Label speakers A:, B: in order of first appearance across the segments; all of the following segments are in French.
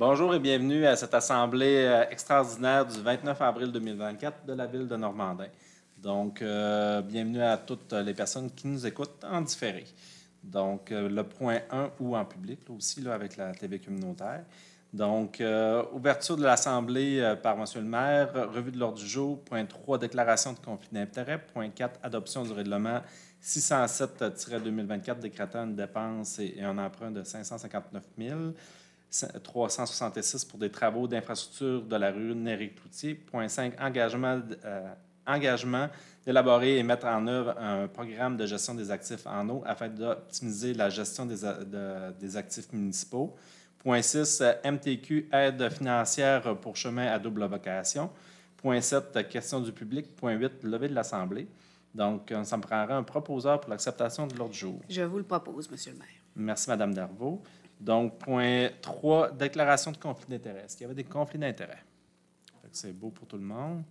A: Bonjour et bienvenue à cette assemblée extraordinaire du 29 avril 2024 de la ville de Normandin. Donc, bienvenue à toutes les personnes qui nous écoutent en différé. Donc, le point 1 ou en public, là aussi, là, avec la TV communautaire. Donc, ouverture de l'Assemblée par M. le maire, revue de l'ordre du jour. Point 3, déclaration de conflit d'intérêts. Point 4, adoption du règlement 607-2024 décrétant une dépense et un emprunt de 559 366 pour des travaux d'infrastructure de la rue Néric-Cloutier. Point 5, engagement d'élaborer et mettre en œuvre un programme de gestion des actifs en eau afin d'optimiser la gestion des actifs municipaux. Point 6, MTQ, aide financière pour chemin à double vocation. Point 7, question du public. Point 8, levée de l'Assemblée. Donc, ça me prendra un proposeur pour l'acceptation de l'ordre du jour.
B: Je vous le propose, Monsieur le maire.
A: Merci, Mme Darvaux. Donc, point 3, déclaration de conflit d'intérêts. Est-ce qu'il y avait des conflits d'intérêts? C'est beau pour tout le monde.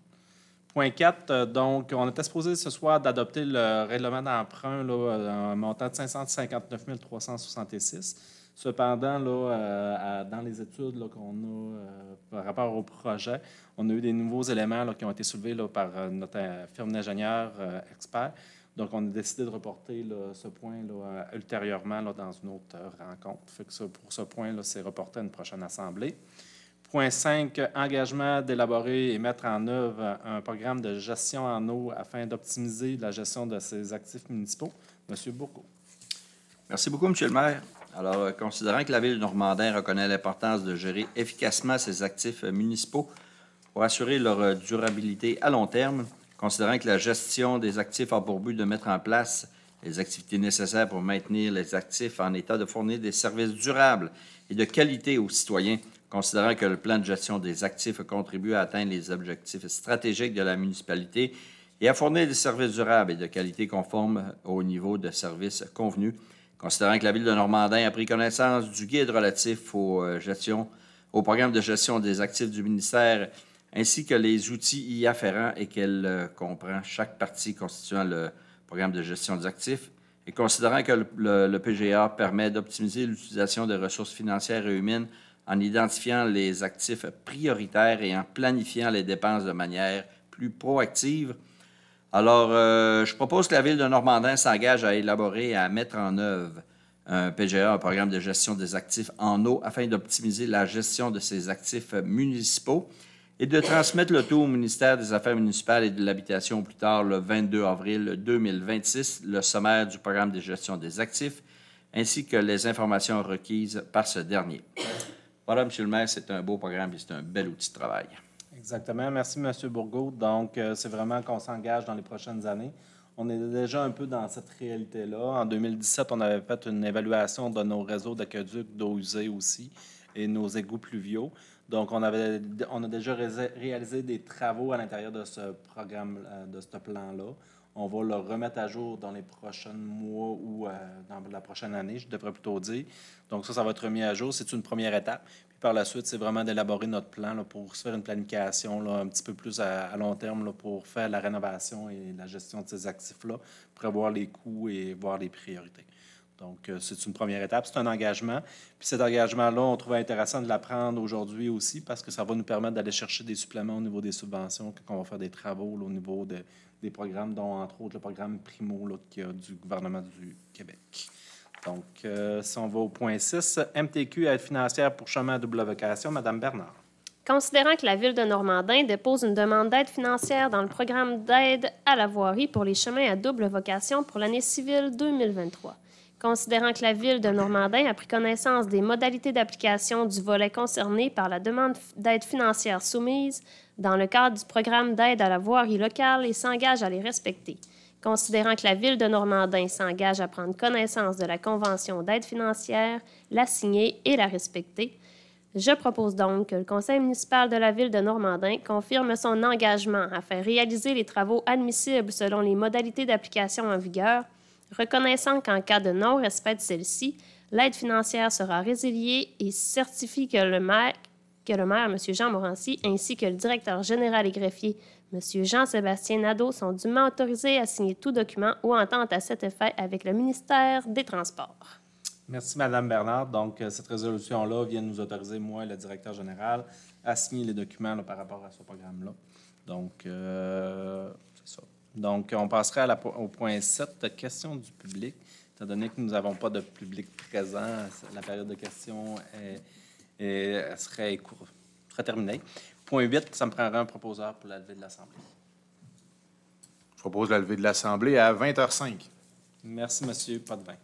A: Point 4, donc, on était supposé ce soir d'adopter le règlement d'emprunt un montant de 559 366. Cependant, là, dans les études qu'on a par rapport au projet, on a eu des nouveaux éléments qui ont été soulevés par notre firme d'ingénieurs expert. Donc, on a décidé de reporter ce point ultérieurement dans une autre rencontre. Fait que pour ce point, c'est reporté à une prochaine assemblée. Point 5, engagement d'élaborer et mettre en œuvre un programme de gestion en eau afin d'optimiser la gestion de ces actifs municipaux. Monsieur Bourgault.
C: Merci beaucoup, Monsieur le maire. Alors, considérant que la ville de Normandin reconnaît l'importance de gérer efficacement ses actifs municipaux pour assurer leur durabilité à long terme, considérant que la gestion des actifs a pour but de mettre en place les activités nécessaires pour maintenir les actifs en état de fournir des services durables et de qualité aux citoyens, considérant que le plan de gestion des actifs contribue à atteindre les objectifs stratégiques de la municipalité et à fournir des services durables et de qualité conformes au niveau de services convenu, considérant que la ville de Normandin a pris connaissance du guide relatif au programme de gestion des actifs du ministère ainsi que les outils y afférents et qu'elle comprend chaque partie constituant le programme de gestion des actifs, et considérant que le PGA permet d'optimiser l'utilisation des ressources financières et humaines en identifiant les actifs prioritaires et en planifiant les dépenses de manière plus proactive. Alors, je propose que la ville de Normandin s'engage à élaborer et à mettre en œuvre un PGA, un programme de gestion des actifs en eau, afin d'optimiser la gestion de ces actifs municipaux et de transmettre le tout au ministère des Affaires municipales et de l'Habitation plus tard, le 22 avril 2026, le sommaire du programme de gestion des actifs, ainsi que les informations requises par ce dernier. Voilà, M. le maire, c'est un beau programme et c'est un bel outil de travail.
A: Exactement. Merci, M. Bourgault. Donc, c'est vraiment qu'on s'engage dans les prochaines années. On est déjà un peu dans cette réalité-là. En 2017, on avait fait une évaluation de nos réseaux d'aqueducs, d'eau usée aussi, et nos égouts pluviaux. Donc, on a déjà réalisé des travaux à l'intérieur de ce programme, de ce plan-là. On va le remettre à jour dans les prochains mois ou dans la prochaine année, je devrais plutôt dire. Donc, ça va être remis à jour. C'est une première étape. Puis par la suite, c'est vraiment d'élaborer notre plan pour se faire une planification un petit peu plus à long terme pour faire la rénovation et la gestion de ces actifs-là, prévoir les coûts et voir les priorités. Donc, c'est une première étape, c'est un engagement. Puis cet engagement-là, on trouvait intéressant de l'apprendre aujourd'hui aussi parce que ça va nous permettre d'aller chercher des suppléments au niveau des subventions quand on va faire des travaux au niveau des programmes, dont entre autres le programme Primo qu'il y a du gouvernement du Québec. Donc, si on va au point 6, MTQ, aide financière pour chemin à double vocation, Mme Bernard.
D: Considérant que la Ville de Normandin dépose une demande d'aide financière dans le programme d'aide à la voirie pour les chemins à double vocation pour l'année civile 2023. Considérant que la Ville de Normandin a pris connaissance des modalités d'application du volet concerné par la demande d'aide financière soumise dans le cadre du programme d'aide à la voirie locale et s'engage à les respecter. Considérant que la Ville de Normandin s'engage à prendre connaissance de la convention d'aide financière, la signer et la respecter, je propose donc que le Conseil municipal de la Ville de Normandin confirme son engagement à faire réaliser les travaux admissibles selon les modalités d'application en vigueur, reconnaissant qu'en cas de non-respect de celle-ci, l'aide financière sera résiliée et certifie que le maire, M. Jean Morancy, ainsi que le directeur général et greffier, M. Jean-Sébastien Nadeau, sont dûment autorisés à signer tout document ou entente à cet effet avec le ministère des Transports.
A: Merci, Mme Bernard. Donc, cette résolution-là vient nous autoriser, moi et le directeur général, à signer les documents là, par rapport à ce programme-là. Donc, c'est ça. Donc, on passerait au point 7, questions du public. Étant donné que nous n'avons pas de public présent, la période de questions serait terminée. Point 8, ça me prendrait un proposeur pour la levée de l'Assemblée.
B: Je propose la levée de l'Assemblée à 20h05.
A: Merci, monsieur. Pas de 20.